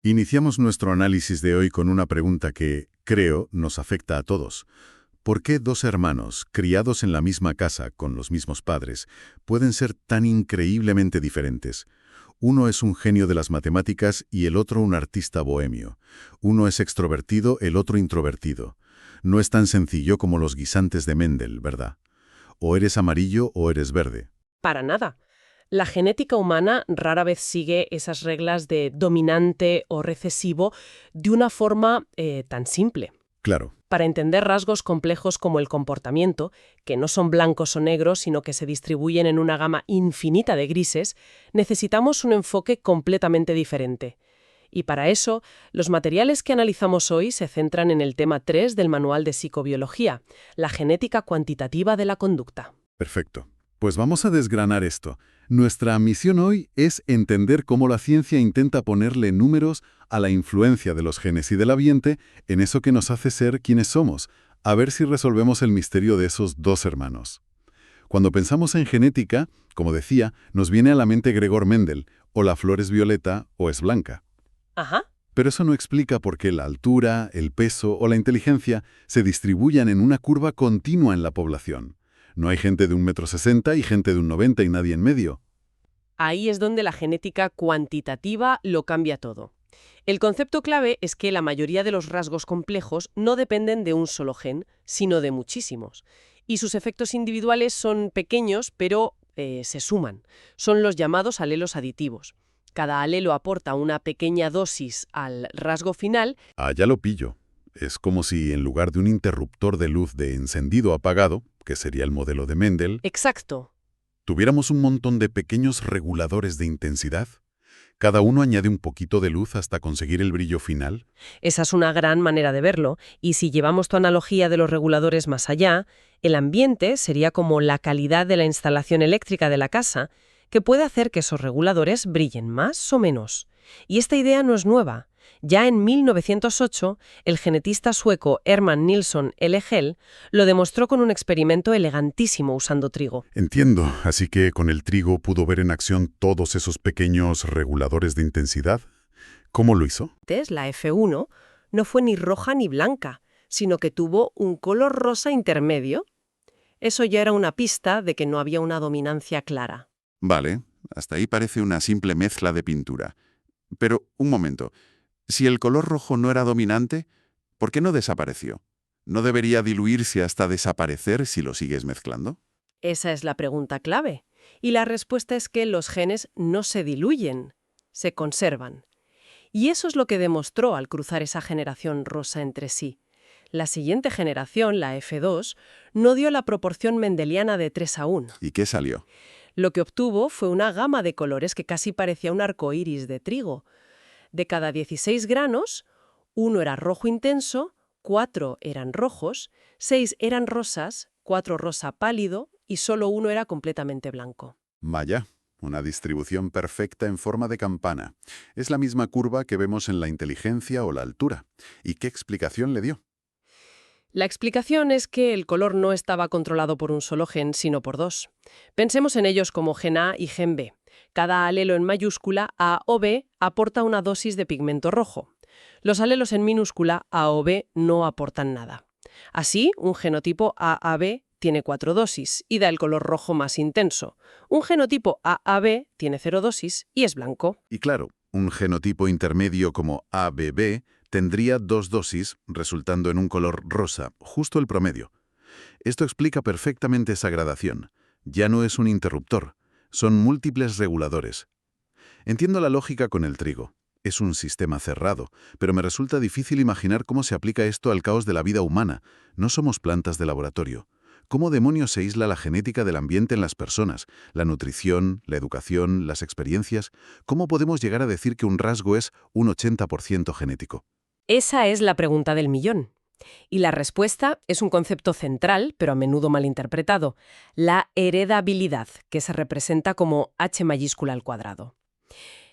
Iniciamos nuestro análisis de hoy con una pregunta que, creo, nos afecta a todos. ¿Por qué dos hermanos, criados en la misma casa, con los mismos padres, pueden ser tan increíblemente diferentes? Uno es un genio de las matemáticas y el otro un artista bohemio. Uno es extrovertido, el otro introvertido. No es tan sencillo como los guisantes de Mendel, ¿verdad? O eres amarillo o eres verde. Para nada. La genética humana rara vez sigue esas reglas de dominante o recesivo de una forma tan simple. Claro. Para entender rasgos complejos como el comportamiento, que no son blancos o negros, sino que se distribuyen en una gama infinita de grises, necesitamos un enfoque completamente diferente. Y para eso, los materiales que analizamos hoy se centran en el tema 3 del Manual de Psicobiología, la genética cuantitativa de la conducta. Perfecto. Pues vamos a desgranar esto. Nuestra misión hoy es entender cómo la ciencia intenta ponerle números a la influencia de los genes y del ambiente en eso que nos hace ser quienes somos, a ver si resolvemos el misterio de esos dos hermanos. Cuando pensamos en genética, como decía, nos viene a la mente Gregor Mendel, o la flor es violeta o es blanca. Ajá. Pero eso no explica por qué la altura, el peso o la inteligencia se distribuyan en una curva continua en la población. No hay gente de 1,60 m y gente de 1,90 m y nadie en medio. Ahí es donde la genética cuantitativa lo cambia todo. El concepto clave es que la mayoría de los rasgos complejos no dependen de un solo gen, sino de muchísimos. Y sus efectos individuales son pequeños, pero se suman. Son los llamados alelos aditivos. Cada alelo aporta una pequeña dosis al rasgo final. Ah, ya lo pillo. Es como si en lugar de un interruptor de luz de encendido-apagado, que sería el modelo de Mendel, Exacto. tuviéramos un montón de pequeños reguladores de intensidad. Cada uno añade un poquito de luz hasta conseguir el brillo final. Esa es una gran manera de verlo, y si llevamos tu analogía de los reguladores más allá, el ambiente sería como la calidad de la instalación eléctrica de la casa, que puede hacer que esos reguladores brillen más o menos. Y esta idea no es nueva. Ya en 1908, el genetista sueco Herman Nilsson L-Hell lo demostró con un experimento elegantísimo usando trigo. Entiendo, así que con el trigo pudo ver en acción todos esos pequeños reguladores de intensidad. ¿Cómo lo hizo? Antes, la F1 no fue ni roja ni blanca, sino que tuvo un color rosa intermedio. Eso ya era una pista de que no había una dominancia clara. Vale, hasta ahí parece una simple mezcla de pintura. Pero, un momento, si el color rojo no era dominante, ¿por qué no desapareció? ¿No debería diluirse hasta desaparecer si lo sigues mezclando? Esa es la pregunta clave. Y la respuesta es que los genes no se diluyen, se conservan. Y eso es lo que demostró al cruzar esa generación rosa entre sí. La siguiente generación, la F2, no dio la proporción mendeliana de 3:1. ¿Y qué salió? Lo que obtuvo fue una gama de colores que casi parecía un arco iris de trigo. De cada 16 granos, 1 era rojo intenso, 4 eran rojos, 6 eran rosas, 4 rosa pálido y solo 1 era completamente blanco. Vaya, una distribución perfecta en forma de campana. Es la misma curva que vemos en la inteligencia o la altura. ¿Y qué explicación le dio? La explicación es que el color no estaba controlado por un solo gen, sino por dos. Pensemos en ellos como gen A y gen B. Cada alelo en mayúscula, A o B, aporta una dosis de pigmento rojo. Los alelos en minúscula, A o B, no aportan nada. Así, un genotipo AAB tiene 4 dosis y da el color rojo más intenso. Un genotipo AAB tiene 0 dosis y es blanco. Y claro, un genotipo intermedio como ABB tendría 2 dosis, resultando en un color rosa, justo el promedio. Esto explica perfectamente esa gradación. Ya no es un interruptor, son múltiples reguladores. Entiendo la lógica con el trigo. Es un sistema cerrado, pero me resulta difícil imaginar cómo se aplica esto al caos de la vida humana. No somos plantas de laboratorio. ¿Cómo demonios se aísla la genética del ambiente en las personas? La nutrición, la educación, las experiencias. ¿Cómo podemos llegar a decir que un rasgo es un 80% genético? Esa es la pregunta del millón. Y la respuesta es un concepto central, pero a menudo malinterpretado, la heredabilidad, que se representa como H mayúscula al cuadrado.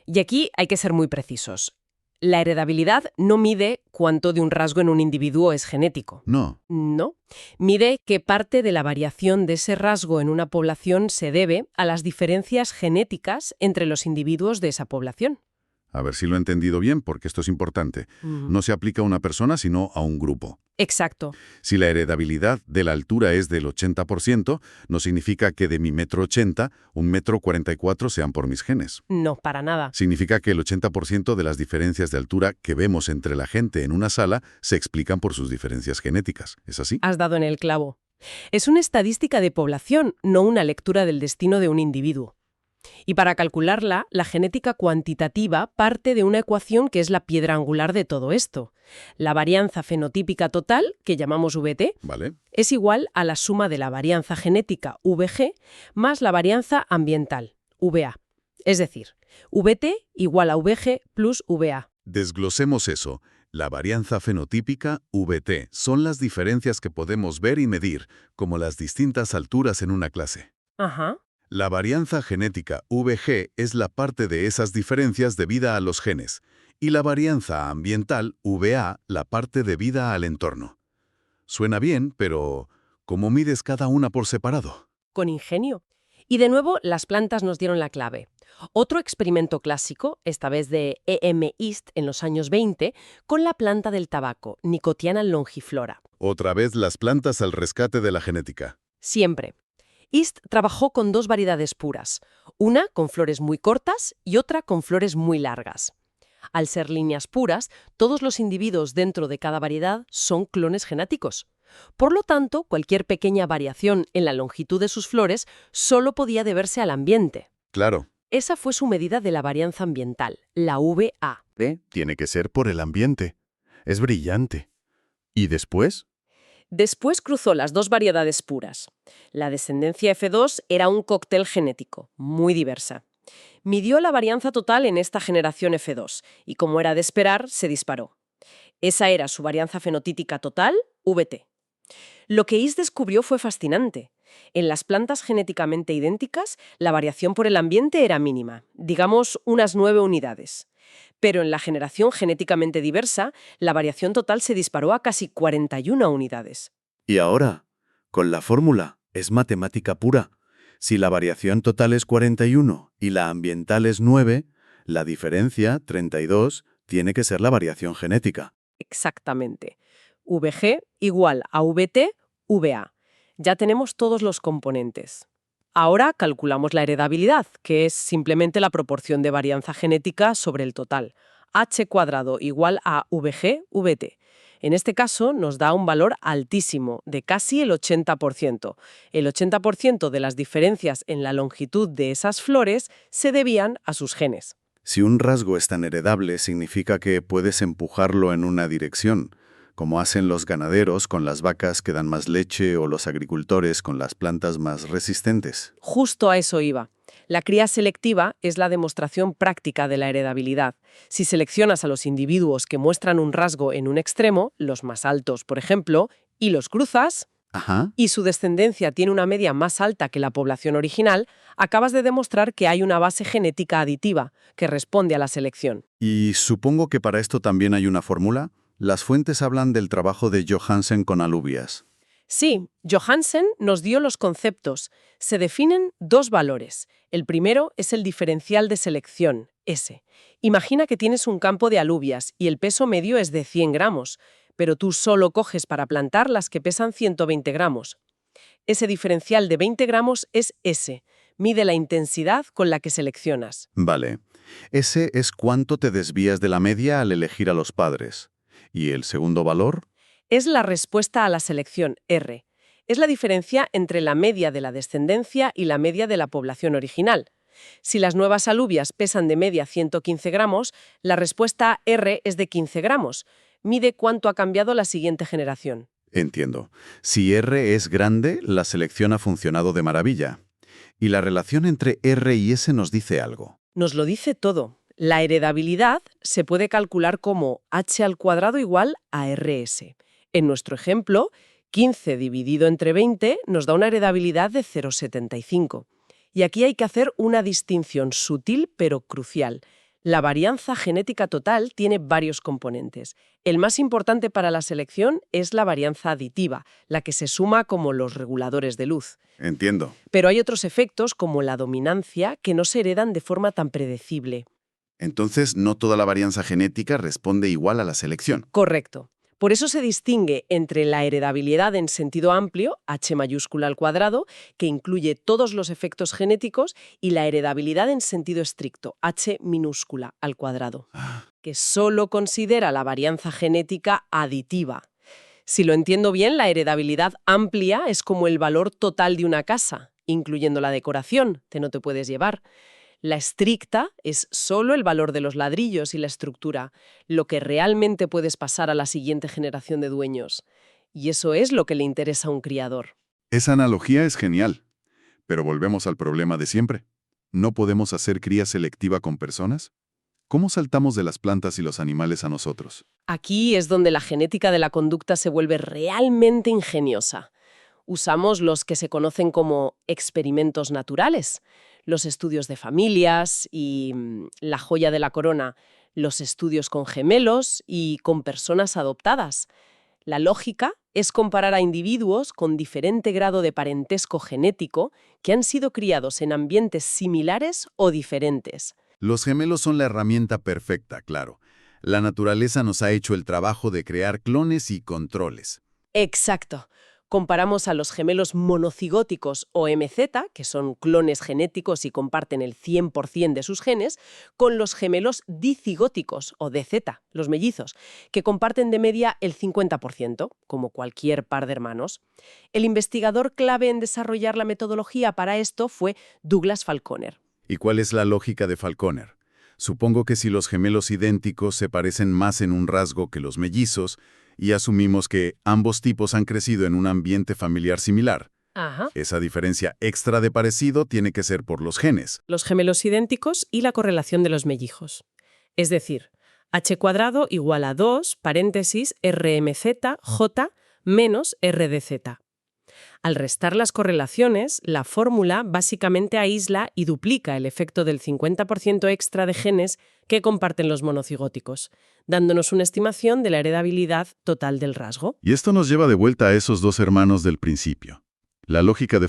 Y aquí hay que ser muy precisos. La heredabilidad no mide cuánto de un rasgo en un individuo es genético. No. No. Mide qué parte de la variación de ese rasgo en una población se debe a las diferencias genéticas entre los individuos de esa población. A ver si lo he entendido bien, porque esto es importante. Ujú. No se aplica a una persona, sino a un grupo. Exacto. Si la heredabilidad de la altura es del 80%, no significa que de mi 1,80 m, 1,44 m sean por mis genes. No, para nada. Significa que el 80% de las diferencias de altura que vemos entre la gente en una sala se explican por sus diferencias genéticas. ¿Es así? Has dado en el clavo. Es una estadística de población, no una lectura del destino de un individuo. Y para calcularla, la genética cuantitativa parte de una ecuación que es la piedra angular de todo esto. La varianza fenotípica total, que llamamos VT, ¿Vale? es igual a la suma de la varianza genética VG más la varianza ambiental, VA. Es decir, VT igual a VG plus VA. Desglosemos eso. La varianza fenotípica, VT, son las diferencias que podemos ver y medir, como las distintas alturas en una clase. Ajá. La varianza genética, VG, es la parte de esas diferencias debida a los genes, y la varianza ambiental, VA, la parte debida al entorno. Suena bien, pero ¿cómo mides cada una por separado? Con ingenio. Y de nuevo, las plantas nos dieron la clave. Otro experimento clásico, esta vez de E.M. East en los años 20, con la planta del tabaco, Nicotiana longiflora. Otra vez las plantas al rescate de la genética. Siempre. East trabajó con dos variedades puras, una con flores muy cortas y otra con flores muy largas. Al ser líneas puras, todos los individuos dentro de cada variedad son clones genéticos. Por lo tanto, cualquier pequeña variación en la longitud de sus flores solo podía deberse al ambiente. Claro. Esa fue su medida de la varianza ambiental, la VA. Tiene que ser por el ambiente. Es brillante. ¿Y después? Después cruzó las dos variedades puras. La descendencia F2 era un cóctel genético, muy diversa. Midió la varianza total en esta generación F2 y, como era de esperar, se disparó. Esa era su varianza fenotípica total, VT. Lo que East descubrió fue fascinante. En las plantas genéticamente idénticas, la variación por el ambiente era mínima, digamos unas 9 unidades. Pero en la generación genéticamente diversa, la variación total se disparó a casi 41 unidades. Y ahora, con la fórmula, es matemática pura. Si la variación total es 41 y la ambiental es 9, la diferencia, 32, tiene que ser la variación genética. Exactamente. VG igual a VT, VA. Ya tenemos todos los componentes. Ahora calculamos la heredabilidad, que es simplemente la proporción de varianza genética sobre el total. H² igual a VG, VT. En este caso nos da un valor altísimo, de casi el 80%. El 80% de las diferencias en la longitud de esas flores se debían a sus genes. Si un rasgo es tan heredable, significa que puedes empujarlo en una dirección, como hacen los ganaderos con las vacas que dan más leche o los agricultores con las plantas más resistentes. Justo a eso iba. La cría selectiva es la demostración práctica de la heredabilidad. Si seleccionas a los individuos que muestran un rasgo en un extremo, los más altos, por ejemplo, y los cruzas, Ajá. y su descendencia tiene una media más alta que la población original, acabas de demostrar que hay una base genética aditiva que responde a la selección. Y supongo que para esto también hay una fórmula. Las fuentes hablan del trabajo de Johansen con alubias. Sí, Johansen nos dio los conceptos. Se definen dos valores. El primero es el diferencial de selección, S. Imagina que tienes un campo de alubias y el peso medio es de 100 gramos, pero tú solo coges para plantar las que pesan 120 gramos. Ese diferencial de 20 gramos es S. Mide la intensidad con la que seleccionas. Vale. Ese es cuánto te desvías de la media al elegir a los padres. ¿Y el segundo valor? Es la respuesta a la selección, R. Es la diferencia entre la media de la descendencia y la media de la población original. Si las nuevas alubias pesan de media 115 gramos, la respuesta R es de 15 gramos. Mide cuánto ha cambiado la siguiente generación. Entiendo. Si R es grande, la selección ha funcionado de maravilla. Y la relación entre R y S nos dice algo. Nos lo dice todo. La heredabilidad se puede calcular como H² igual a RS. En nuestro ejemplo, 15 dividido entre 20 nos da una heredabilidad de 0,75. Y aquí hay que hacer una distinción sutil pero crucial. La varianza genética total tiene varios componentes. El más importante para la selección es la varianza aditiva, la que se suma como los reguladores de luz. Entiendo. Pero hay otros efectos, como la dominancia, que no se heredan de forma tan predecible. Entonces, no toda la varianza genética responde igual a la selección. Correcto. Por eso se distingue entre la heredabilidad en sentido amplio, H mayúscula al cuadrado, que incluye todos los efectos genéticos, y la heredabilidad en sentido estricto, H minúscula al cuadrado, que solo considera la varianza genética aditiva. Si lo entiendo bien, la heredabilidad amplia es como el valor total de una casa, incluyendo la decoración, que no te puedes llevar. La estricta es solo el valor de los ladrillos y la estructura, lo que realmente puedes pasar a la siguiente generación de dueños. Y eso es lo que le interesa a un criador. Esa analogía es genial. Pero volvemos al problema de siempre. ¿No podemos hacer cría selectiva con personas? ¿Cómo saltamos de las plantas y los animales a nosotros? Aquí es donde la genética de la conducta se vuelve realmente ingeniosa. Usamos los que se conocen como experimentos naturales, los estudios de familias y la joya de la corona, los estudios con gemelos y con personas adoptadas. La lógica es comparar a individuos con diferente grado de parentesco genético que han sido criados en ambientes similares o diferentes. Los gemelos son la herramienta perfecta, claro. La naturaleza nos ha hecho el trabajo de crear clones y controles. Exacto. Comparamos a los gemelos monocigóticos o MZ, que son clones genéticos y comparten el 100% de sus genes, con los gemelos dicigóticos o DZ, los mellizos, que comparten de media el 50%, como cualquier par de hermanos. El investigador clave en desarrollar la metodología para esto fue Douglas Falconer. ¿Y cuál es la lógica de Falconer? Supongo que si los gemelos idénticos se parecen más en un rasgo que los mellizos, y asumimos que ambos tipos han crecido en un ambiente familiar similar. Ajá. Esa diferencia extra de parecido tiene que ser por los genes. Los gemelos idénticos y la correlación de los mellizos. Es decir, h² igual a 2, paréntesis, RMZ, J, menos RDZ. Al restar las correlaciones, la fórmula básicamente aísla y duplica el efecto del 50% extra de genes que comparten los monocigóticos, dándonos una estimación de la heredabilidad total del rasgo. Y esto nos lleva de vuelta a esos dos hermanos del principio. La lógica de